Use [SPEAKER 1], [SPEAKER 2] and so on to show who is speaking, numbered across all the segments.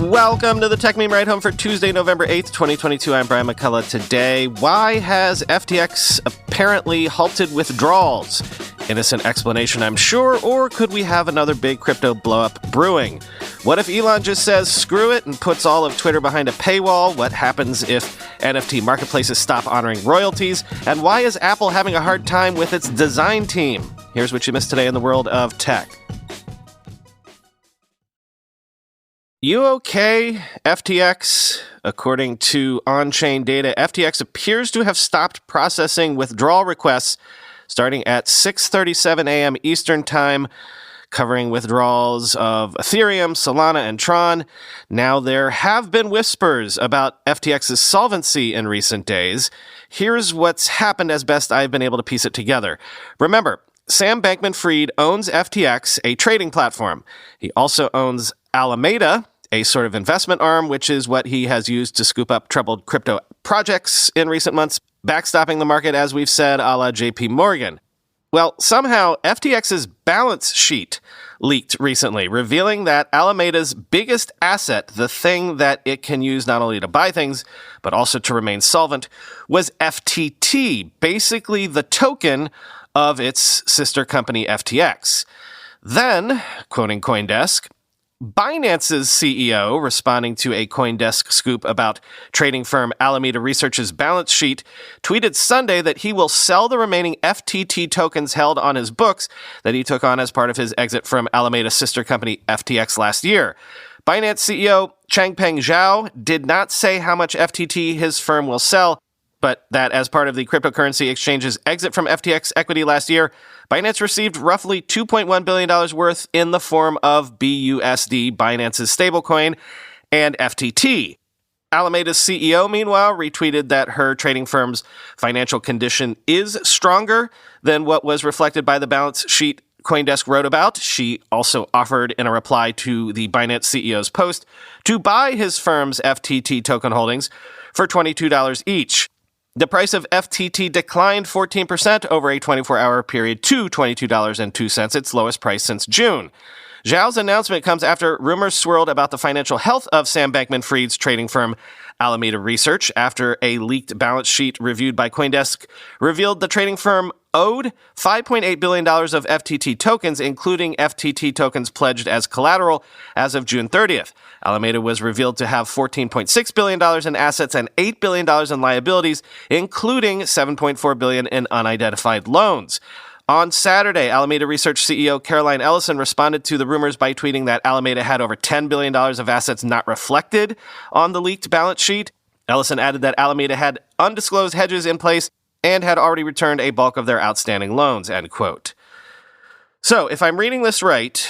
[SPEAKER 1] Welcome to the Techmeme Ride Home for Tuesday, November 8th, 2022. I'm Brian McCullough. Today, why has FTX apparently halted withdrawals? Innocent explanation, I'm sure, or could we have another big crypto blow-up brewing? What if Elon just says screw it and puts all of Twitter behind a paywall? What happens if NFT marketplaces stop honoring royalties? And why is Apple having a hard time with its design team? Here's what you missed today in the world of tech. You okay, FTX? According to on-chain data, FTX appears to have stopped processing withdrawal requests starting at 6:37 a.m. Eastern Time, covering withdrawals of Ethereum, Solana, and Tron. Now, there have been whispers about FTX's solvency in recent days. Here's what's happened as best I've been able to piece it together. Remember, Sam Bankman-Fried owns FTX, a trading platform. He also owns Alameda, a sort of investment arm, which is what he has used to scoop up troubled crypto projects in recent months, backstopping the market, as we've said, a la JP Morgan. Well, somehow FTX's balance sheet leaked recently, revealing that Alameda's biggest asset, the thing that it can use not only to buy things, but also to remain solvent, was FTT, basically the token of its sister company FTX. Then, quoting CoinDesk, Binance's CEO, responding to a CoinDesk scoop about trading firm Alameda Research's balance sheet, tweeted Sunday that he will sell the remaining FTT tokens held on his books that he took on as part of his exit from Alameda's sister company FTX last year. Binance CEO Changpeng Zhao did not say how much FTT his firm will sell, but that as part of the cryptocurrency exchange's exit from FTX equity last year, Binance received roughly $2.1 billion worth in the form of BUSD, Binance's stablecoin, and FTT. Alameda's CEO, meanwhile, retweeted that her trading firm's financial condition is stronger than what was reflected by the balance sheet CoinDesk wrote about. She also offered, in a reply to the Binance CEO's post, to buy his firm's FTT token holdings for $22 each. The price of FTT declined 14% over a 24-hour period to $22.02, its lowest price since June. Zhao's announcement comes after rumors swirled about the financial health of Sam Bankman-Fried's trading firm Alameda Research after a leaked balance sheet reviewed by CoinDesk revealed the trading firm owed $5.8 billion of FTT tokens, including FTT tokens pledged as collateral as of June 30th. Alameda was revealed to have $14.6 billion in assets and $8 billion in liabilities, including $7.4 billion in unidentified loans. On Saturday, Alameda Research CEO Caroline Ellison responded to the rumors by tweeting that Alameda had over $10 billion of assets not reflected on the leaked balance sheet. Ellison added that Alameda had undisclosed hedges in place and had already returned a bulk of their outstanding loans, end quote. So, if I'm reading this right,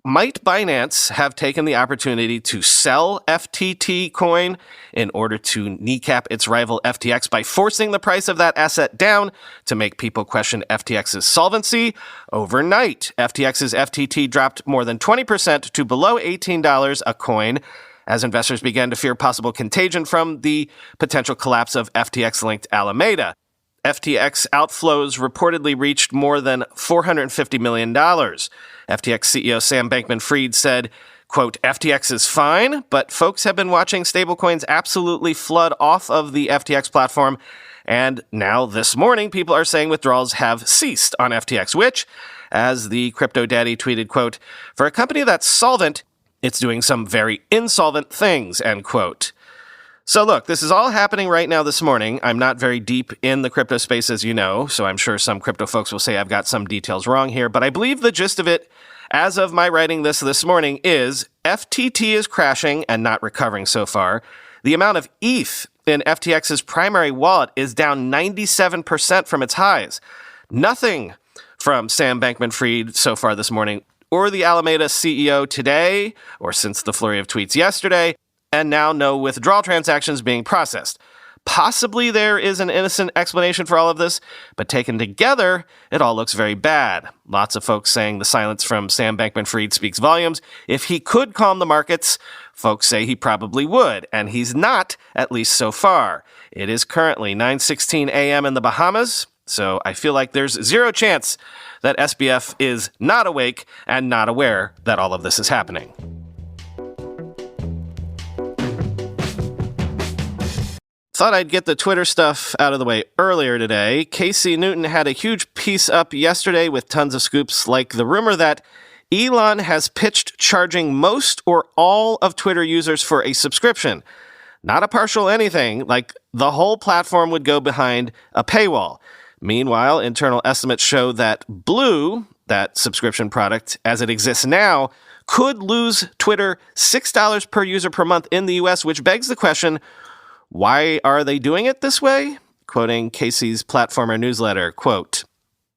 [SPEAKER 1] might Binance have taken the opportunity to sell FTT coin in order to kneecap its rival FTX by forcing the price of that asset down to make people question FTX's solvency? Overnight, FTX's FTT dropped more than 20% to below $18 a coin as investors began to fear possible contagion from the potential collapse of FTX-linked Alameda. FTX outflows reportedly reached more than $450 million. FTX CEO Sam Bankman-Fried said, quote, FTX is fine, but folks have been watching stablecoins absolutely flood off of the FTX platform, and now this morning people are saying withdrawals have ceased on FTX, which, as the crypto daddy tweeted, quote, for a company that's solvent, it's doing some very insolvent things, end quote. So look, this is all happening right now this morning. I'm not very deep in the crypto space, as you know, so I'm sure some crypto folks will say I've got some details wrong here, but I believe the gist of it, as of my writing this morning, is FTT is crashing and not recovering so far. The amount of ETH in FTX's primary wallet is down 97% from its highs. Nothing from Sam Bankman-Fried so far this morning, or the Alameda CEO today, or since the flurry of tweets yesterday, and now no withdrawal transactions being processed. Possibly there is an innocent explanation for all of this, but taken together, it all looks very bad. Lots of folks saying the silence from Sam Bankman-Fried speaks volumes. If he could calm the markets, folks say he probably would, and he's not, at least so far. It is currently 9:16 a.m. in the Bahamas, so I feel like there's zero chance that SBF is not awake and not aware that all of this is happening. thought I'd get the Twitter stuff out of the way earlier today. Casey Newton had a huge piece up yesterday with tons of scoops, like the rumor that Elon has pitched charging most or all of Twitter users for a subscription. Not a partial anything, like the whole platform would go behind a paywall. Meanwhile, internal estimates show that Blue, that subscription product as it exists now, could lose Twitter $6 per user per month in the US, which begs the question, why are they doing it this way? Quoting Casey's Platformer newsletter, quote,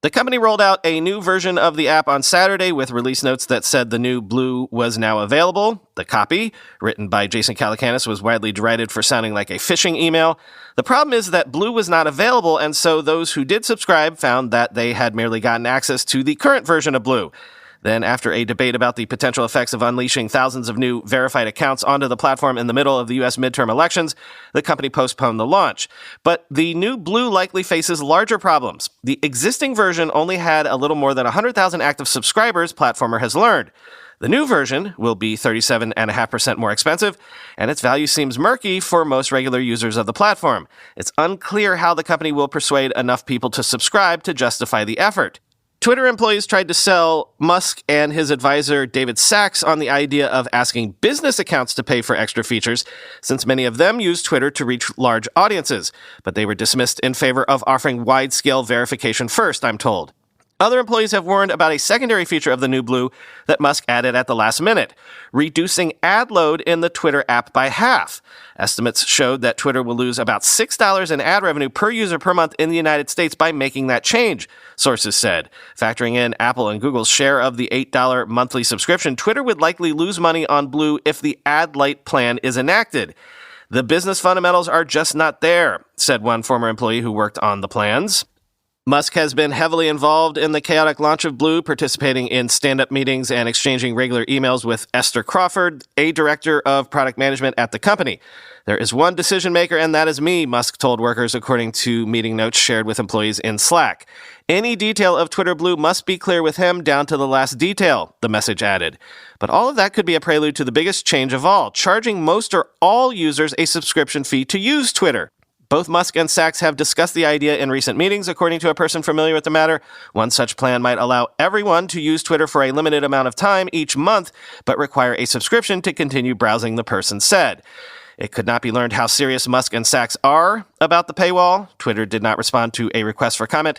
[SPEAKER 1] "The company rolled out a new version of the app on Saturday with release notes that said the new Blue was now available. The copy, written by Jason Calacanis, was widely derided for sounding like a phishing email. The problem is that Blue was not available, and so those who did subscribe found that they had merely gotten access to the current version of Blue. Then, after a debate about the potential effects of unleashing thousands of new verified accounts onto the platform in the middle of the U.S. midterm elections, the company postponed the launch. But the new Blue likely faces larger problems. The existing version only had a little more than 100,000 active subscribers, Platformer has learned. The new version will be 37.5% more expensive, and its value seems murky for most regular users of the platform. It's unclear how the company will persuade enough people to subscribe to justify the effort. Twitter employees tried to sell Musk and his advisor David Sachs on the idea of asking business accounts to pay for extra features, since many of them use Twitter to reach large audiences, but they were dismissed in favor of offering wide-scale verification first, I'm told. Other employees have warned about a secondary feature of the new Blue that Musk added at the last minute, reducing ad load in the Twitter app by half. Estimates showed that Twitter will lose about $6 in ad revenue per user per month in the United States by making that change, sources said. Factoring in Apple and Google's share of the $8 monthly subscription, Twitter would likely lose money on Blue if the ad light plan is enacted. The business fundamentals are just not there, said one former employee who worked on the plans. Musk has been heavily involved in the chaotic launch of Blue, participating in stand-up meetings and exchanging regular emails with Esther Crawford, a director of product management at the company. "There is one decision maker, and that is me," Musk told workers, according to meeting notes shared with employees in Slack. "Any detail of Twitter Blue must be clear with him down to the last detail," the message added. But all of that could be a prelude to the biggest change of all, charging most or all users a subscription fee to use Twitter. Both Musk and Sachs have discussed the idea in recent meetings, according to a person familiar with the matter. One such plan might allow everyone to use Twitter for a limited amount of time each month, but require a subscription to continue browsing, the person said. It could not be learned how serious Musk and Sachs are about the paywall. Twitter did not respond to a request for comment.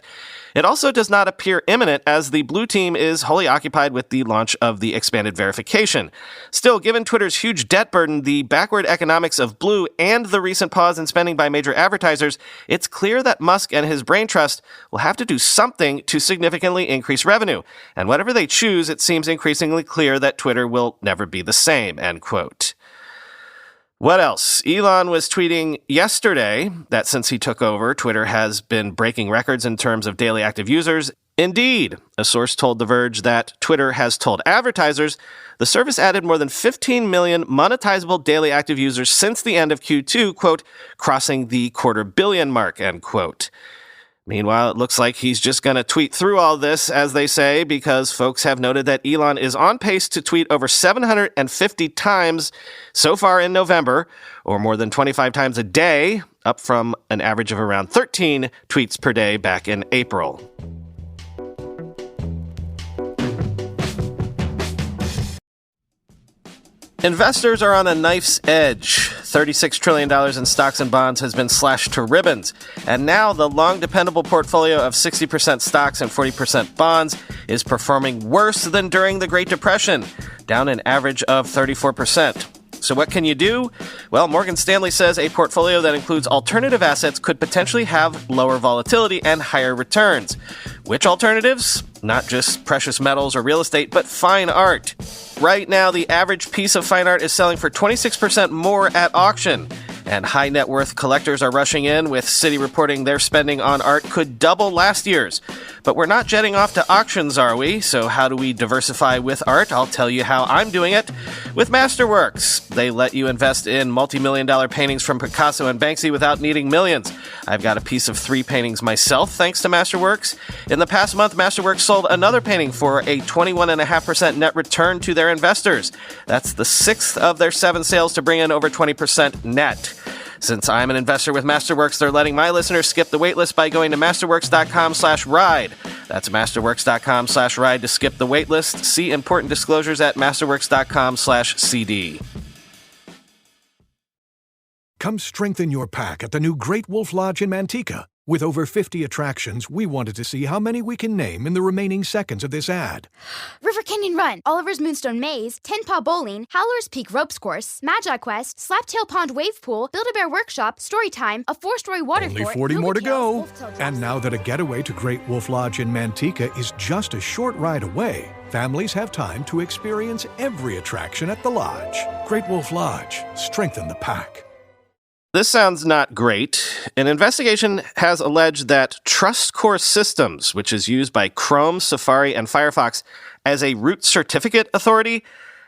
[SPEAKER 1] It also does not appear imminent, as the Blue team is wholly occupied with the launch of the expanded verification. Still, given Twitter's huge debt burden, the backward economics of Blue, and the recent pause in spending by major advertisers, it's clear that Musk and his brain trust will have to do something to significantly increase revenue. And whatever they choose, it seems increasingly clear that Twitter will never be the same, end quote. What else? Elon was tweeting yesterday that since he took over, Twitter has been breaking records in terms of daily active users. Indeed, a source told The Verge that Twitter has told advertisers the service added more than 15 million monetizable daily active users since the end of Q2, quote, crossing the 250 million mark, end quote. Meanwhile, it looks like he's just going to tweet through all this, as they say, because folks have noted that Elon is on pace to tweet over 750 times so far in November, or more than 25 times a day, up from an average of around 13 tweets per day back in April. Investors are on a knife's edge. $36 trillion in stocks and bonds has been slashed to ribbons. And now the long dependable portfolio of 60% stocks and 40% bonds is performing worse than during the Great Depression, down an average of 34%. So what can you do? Well, Morgan Stanley says a portfolio that includes alternative assets could potentially have lower volatility and higher returns. Which alternatives? Not just precious metals or real estate, but fine art. Right now, the average piece of fine art is selling for 26% more at auction. And high net worth collectors are rushing in, with Citi reporting their spending on art could double last year's. But we're not jetting off to auctions, are we? So how do we diversify with art? I'll tell you how I'm doing it. With Masterworks. They let you invest in multi-million-dollar paintings from Picasso and Banksy without needing millions. I've got a piece of 3 paintings myself, thanks to Masterworks. In the past month, Masterworks sold another painting for a 21.5% net return to their investors. That's the 6th of their 7 sales to bring in over 20% net. Since I'm an investor with Masterworks, they're letting my listeners skip the waitlist by going to masterworks.com/ride. That's masterworks.com/ride to skip the waitlist. See important disclosures at masterworks.com/CD.
[SPEAKER 2] Come strengthen your pack at the new Great Wolf Lodge in Manteca. With over 50 attractions, we wanted to see how many we can name in the remaining seconds of this ad.
[SPEAKER 3] River Canyon Run, Oliver's Moonstone Maze, Tin Paw Bowling, Howler's Peak Ropes Course, Magi Quest, Slaptail Pond Wave Pool, Build-A-Bear Workshop, Storytime, a 4-story water
[SPEAKER 2] Only
[SPEAKER 3] fort,
[SPEAKER 2] 40 more to go.
[SPEAKER 3] Wolftail
[SPEAKER 2] And now that a getaway to Great Wolf Lodge in Manteca is just a short ride away, families have time to experience every attraction at the lodge. Great Wolf Lodge. Strengthen the pack.
[SPEAKER 1] This sounds not great. An investigation has alleged that Trustcore Systems, which is used by Chrome, Safari, and Firefox as a root certificate authority,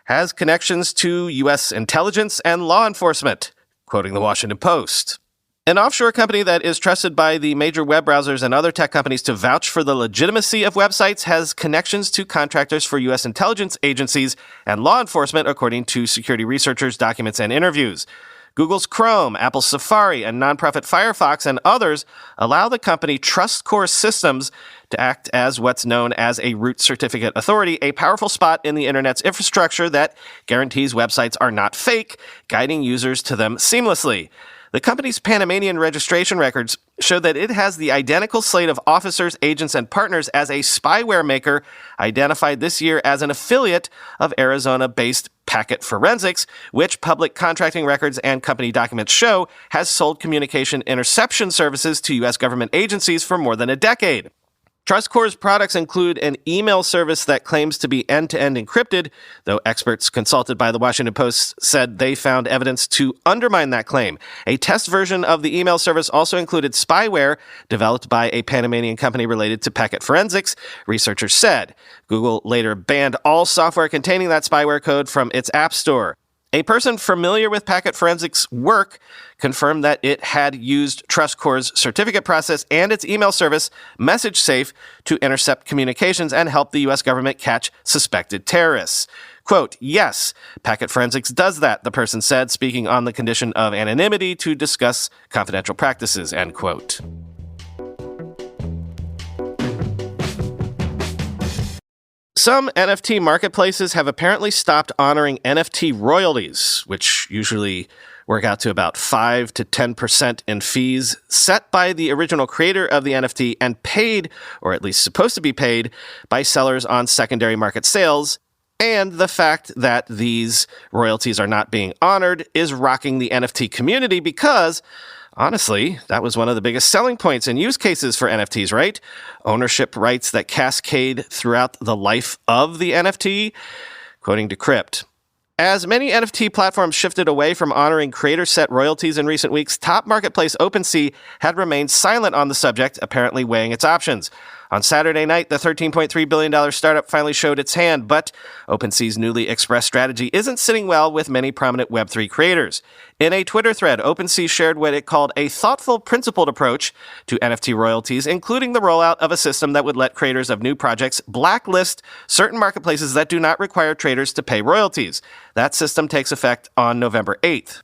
[SPEAKER 1] has connections to U.S. intelligence and law enforcement, quoting the Washington Post. An offshore company that is trusted by the major web browsers and other tech companies to vouch for the legitimacy of websites has connections to contractors for U.S. intelligence agencies and law enforcement, according to security researchers, documents, and interviews. Google's Chrome, Apple's Safari, and nonprofit Firefox and others allow the company Trustcore Systems to act as what's known as a root certificate authority, a powerful spot in the internet's infrastructure that guarantees websites are not fake, guiding users to them seamlessly. The company's Panamanian registration records show that it has the identical slate of officers, agents, and partners as a spyware maker identified this year as an affiliate of Arizona-based Packet Forensics, which public contracting records and company documents show has sold communication interception services to U.S. government agencies for more than a decade. Trustcore's products include an email service that claims to be end-to-end encrypted, though experts consulted by the Washington Post said they found evidence to undermine that claim. A test version of the email service also included spyware developed by a Panamanian company related to Packet Forensics, researchers said. Google later banned all software containing that spyware code from its App Store. A person familiar with Packet Forensics' work confirmed that it had used Trustcore's certificate process and its email service, MessageSafe, to intercept communications and help the U.S. government catch suspected terrorists. Quote, yes, Packet Forensics does that, the person said, speaking on the condition of anonymity to discuss confidential practices, end quote. Some NFT marketplaces have apparently stopped honoring NFT royalties, which usually work out to about 5 to 10% in fees set by the original creator of the NFT and paid, or at least supposed to be paid, by sellers on secondary market sales. And the fact that these royalties are not being honored is rocking the NFT community because, honestly, that was one of the biggest selling points and use cases for NFTs, right? Ownership rights that cascade throughout the life of the NFT, quoting Decrypt. As many NFT platforms shifted away from honoring creator-set royalties in recent weeks, top marketplace OpenSea had remained silent on the subject, apparently weighing its options. On Saturday night, the $13.3 billion startup finally showed its hand, but OpenSea's newly expressed strategy isn't sitting well with many prominent Web3 creators. In a Twitter thread, OpenSea shared what it called a thoughtful, principled approach to NFT royalties, including the rollout of a system that would let creators of new projects blacklist certain marketplaces that do not require traders to pay royalties. That system takes effect on November 8th.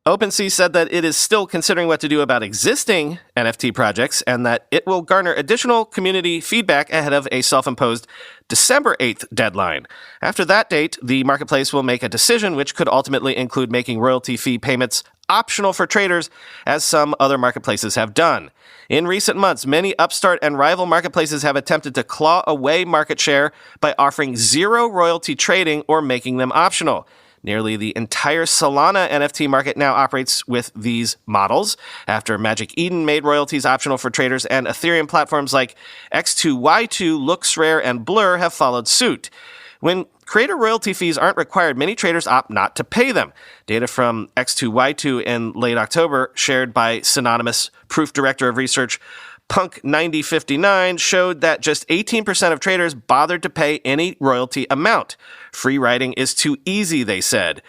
[SPEAKER 1] OpenSea said that it is still considering what to do about existing NFT projects and that it will garner additional community feedback ahead of a self-imposed December 8th deadline. After that date, the marketplace will make a decision which could ultimately include making royalty fee payments optional for traders, as some other marketplaces have done. In recent months, many upstart and rival marketplaces have attempted to claw away market share by offering zero royalty trading or making them optional. Nearly the entire Solana NFT market now operates with these models, after Magic Eden made royalties optional for traders and Ethereum platforms like X2Y2, LooksRare, and Blur have followed suit. When creator royalty fees aren't required, many traders opt not to pay them. Data from X2Y2 in late October, shared by Synonymous Proof Director of Research Punk 9059, showed that just 18% of traders bothered to pay any royalty amount. Free riding is too easy, they said.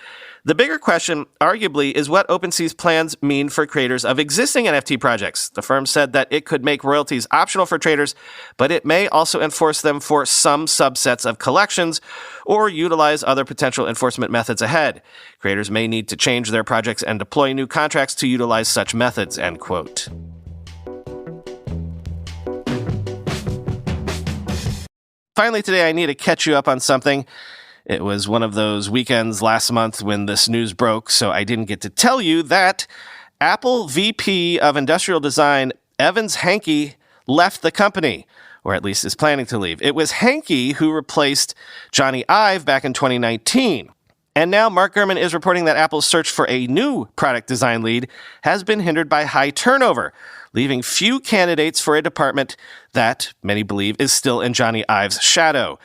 [SPEAKER 1] The bigger question, arguably, is what OpenSea's plans mean for creators of existing NFT projects. The firm said that it could make royalties optional for traders, but it may also enforce them for some subsets of collections or utilize other potential enforcement methods ahead. Creators may need to change their projects and deploy new contracts to utilize such methods, end quote. Finally, today I need to catch you up on something. It was one of those weekends last month when this news broke, so I didn't get to tell you that Apple VP of Industrial Design Evans Hankey left the company, or at least is planning to leave. It was Hankey who replaced Johnny Ive back in 2019. And now Mark Gurman is reporting that Apple's search for a new product design lead has been hindered by high turnover, leaving few candidates for a department that many believe is still in Johnny Ive's shadow.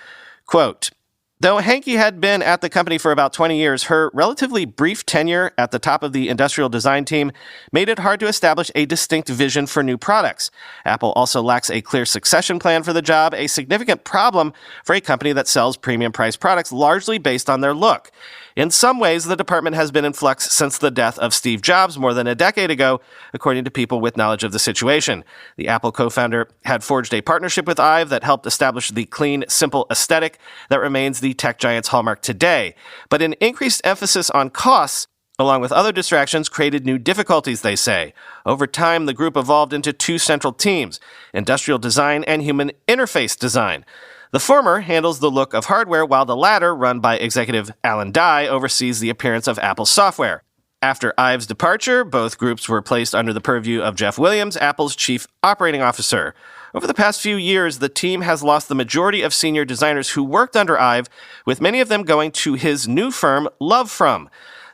[SPEAKER 1] Quote, though Hankey had been at the company for about 20 years, her relatively brief tenure at the top of the industrial design team made it hard to establish a distinct vision for new products. Apple also lacks a clear succession plan for the job, a significant problem for a company that sells premium-priced products largely based on their look. In some ways, the department has been in flux since the death of Steve Jobs more than a decade ago, according to people with knowledge of the situation. The Apple co-founder had forged a partnership with Ive that helped establish the clean, simple aesthetic that remains the tech giant's hallmark today. But an increased emphasis on costs, along with other distractions, created new difficulties, they say. Over time, the group evolved into two central teams, industrial design and human interface design. The former handles the look of hardware, while the latter, run by executive Alan Dye, oversees the appearance of Apple's software. After Ive's departure, both groups were placed under the purview of Jeff Williams, Apple's chief operating officer. Over the past few years, the team has lost the majority of senior designers who worked under Ive, with many of them going to his new firm, LoveFrom.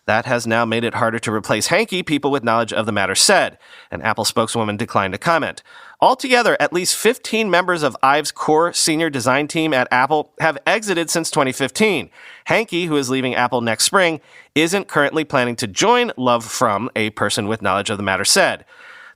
[SPEAKER 1] That has now made it harder to replace Hankey, people with knowledge of the matter said. An Apple spokeswoman declined to comment. Altogether, at least 15 members of Ive's core senior design team at Apple have exited since 2015. Hankey, who is leaving Apple next spring, isn't currently planning to join LoveFrom, a person with knowledge of the matter said.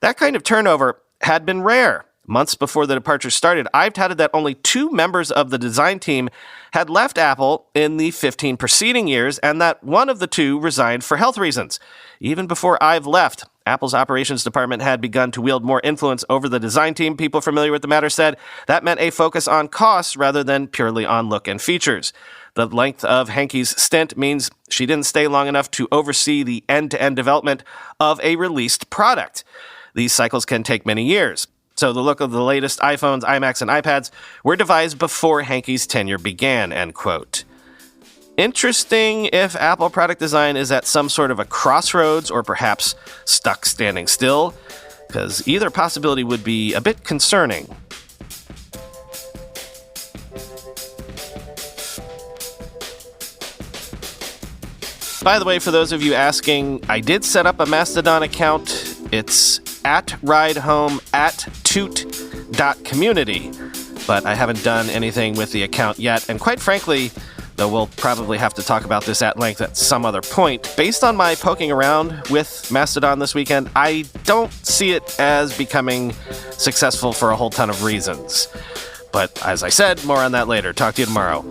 [SPEAKER 1] That kind of turnover had been rare. Months before the departure started, Ive touted that only 2 members of the design team had left Apple in the 15 preceding years, and that one of the 2 resigned for health reasons. Even before Ive left, Apple's operations department had begun to wield more influence over the design team. People familiar with the matter said that meant a focus on costs rather than purely on look and features. The length of Hankey's stint means she didn't stay long enough to oversee the end-to-end development of a released product. These cycles can take many years. So the look of the latest iPhones, iMacs, and iPads were devised before Hankey's tenure began, end quote. Interesting if Apple product design is at some sort of a crossroads or perhaps stuck standing still, because either possibility would be a bit concerning. By the way, for those of you asking, I did set up a Mastodon account. It's @ridehome@toot.community, but I haven't done anything with the account yet, and quite frankly, though we'll probably have to talk about this at length at some other point, based on my poking around with Mastodon this weekend, I don't see it as becoming successful for a whole ton of reasons. But as I said, more on that later. Talk to you tomorrow.